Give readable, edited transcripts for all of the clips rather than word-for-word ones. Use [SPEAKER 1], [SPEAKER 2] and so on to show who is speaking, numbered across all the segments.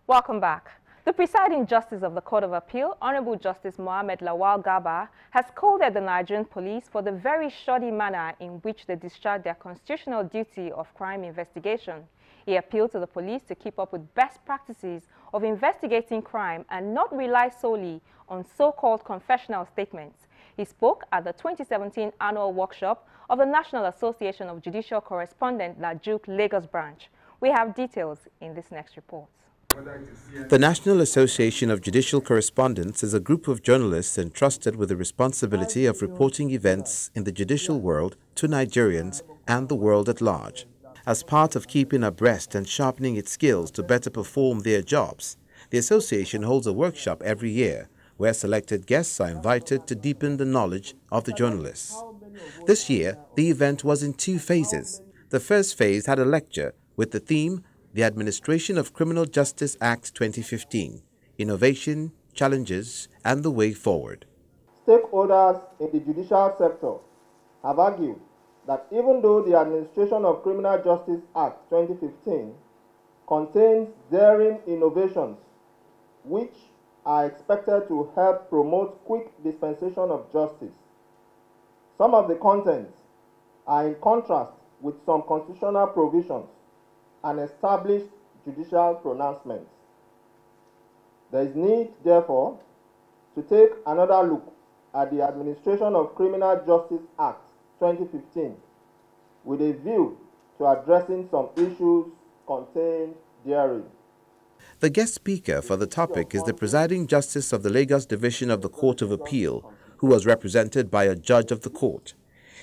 [SPEAKER 1] Welcome back. The presiding justice of the Court of Appeal, Honorable Justice Mohammed Lawal Garba, has scolded the Nigerian police for the very shoddy manner in which they discharge their constitutional duty of crime investigation. He appealed to the police to keep up with best practices of investigating crime and not rely solely on so-called confessional statements. He spoke at the 2017 annual workshop of the National Association of Judicial Correspondents, NAJUC Lagos branch. We have details in this next report.
[SPEAKER 2] The National Association of Judicial Correspondents is a group of journalists entrusted with the responsibility of reporting events in the judicial world to Nigerians and the world at large. As part of keeping abreast and sharpening its skills to better perform their jobs, the association holds a workshop every year where selected guests are invited to deepen the knowledge of the journalists. This year, the event was in two phases. The first phase had a lecture with the theme The Administration of Criminal Justice Act 2015, Innovation, Challenges, and the Way Forward.
[SPEAKER 3] Stakeholders in the judicial sector have argued that even though the Administration of Criminal Justice Act 2015 contains daring innovations which are expected to help promote quick dispensation of justice, some of the contents are in contrast with some constitutional provisions and established judicial pronouncements. There is need, therefore, to take another look at the Administration of Criminal Justice Act 2015 with a view to addressing some issues contained therein.
[SPEAKER 2] The guest speaker for the topic is the presiding justice of the Lagos Division of the Court of Appeal, who was represented by a judge of the court.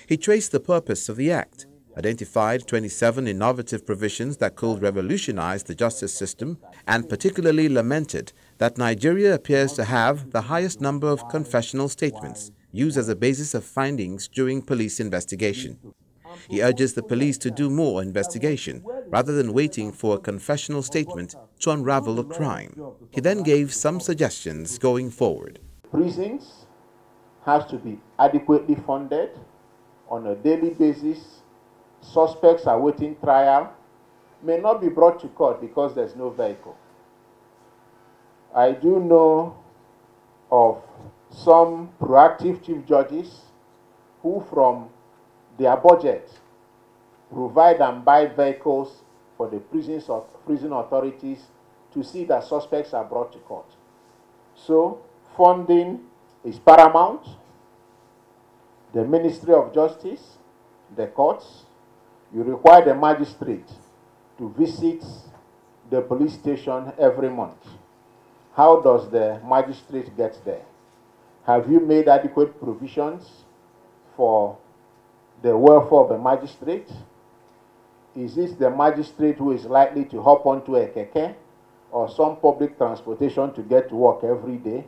[SPEAKER 2] He traced the purpose of the act, identified 27 innovative provisions that could revolutionize the justice system, and particularly lamented that Nigeria appears to have the highest number of confessional statements used as a basis of findings during police investigation. He urges the police to do more investigation rather than waiting for a confessional statement to unravel a crime. He then gave some suggestions going forward.
[SPEAKER 4] Prisons have to be adequately funded on a daily basis. Suspects awaiting trial may not be brought to court because there's no vehicle. I do know of some proactive chief judges who from their budget provide and buy vehicles for the prison authorities to see that suspects are brought to court. So funding is paramount. The Ministry of Justice, the courts, you require the magistrate to visit the police station every month. How does the magistrate get there? Have you made adequate provisions for the welfare of the magistrate? Is this the magistrate who is likely to hop onto a keke or some public transportation to get to work every day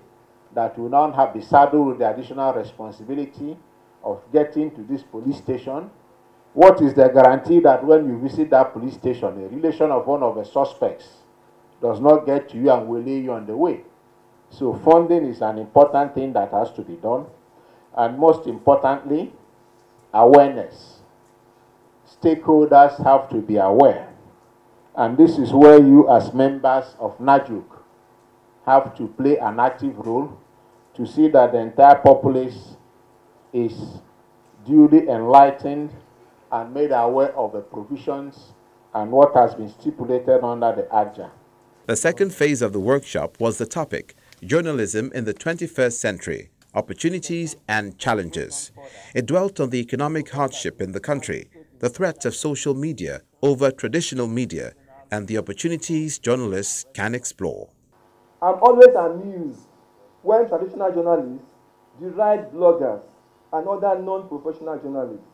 [SPEAKER 4] that will not have be saddled with the additional responsibility of getting to this police station? What is the guarantee that when you visit that police station, a relation of one of the suspects does not get to you and will lay you on the way? So funding is an important thing that has to be done. And most importantly, awareness. Stakeholders have to be aware. And this is where you as members of NAJUC have to play an active role to see that the entire populace is duly enlightened and made aware of the provisions and what has been stipulated under the AJA.
[SPEAKER 2] The second phase of the workshop was the topic, Journalism in the 21st Century, Opportunities and Challenges. It dwelt on the economic hardship in the country, the threat of social media over traditional media, and the opportunities journalists can explore.
[SPEAKER 3] I'm always amused when traditional journalists deride bloggers and other non-professional journalists.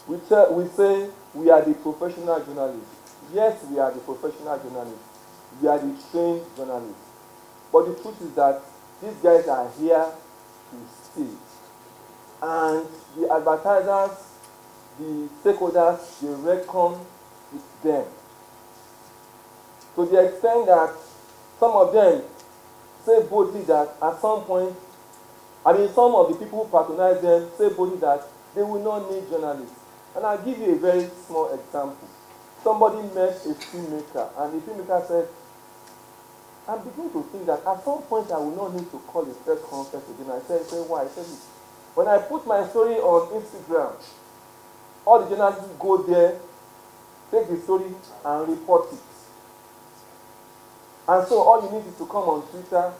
[SPEAKER 3] We say we are the professional journalists. Yes, we are the professional journalists. We are the trained journalists. But the truth is that these guys are here to stay. And the advertisers, the stakeholders, they reckon with them. To the extent that some of them say boldly that at some point, some of the people who patronize them say boldly that they will not need journalists. And I'll give you a very small example. somebody met a filmmaker, and the filmmaker said, I'm beginning to think that at some point I will not need to call a press conference again. I said, why? I said, when I put my story on Instagram, all the journalists go there, take the story and report it. And so all you need is to come on Twitter,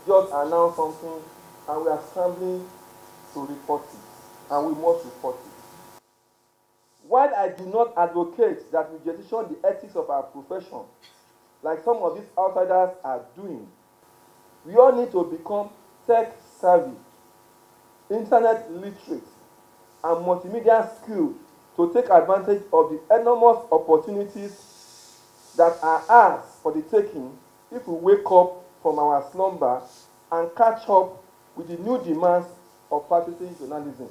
[SPEAKER 3] just announce something, and we are scrambling to report it. And we must report it. While I do not advocate that we jettison the ethics of our profession, like some of these outsiders are doing, we all need to become tech-savvy, internet literate, and multimedia skilled to take advantage of the enormous opportunities that are ours for the taking if we wake up from our slumber and catch up with the new demands of practicing journalism.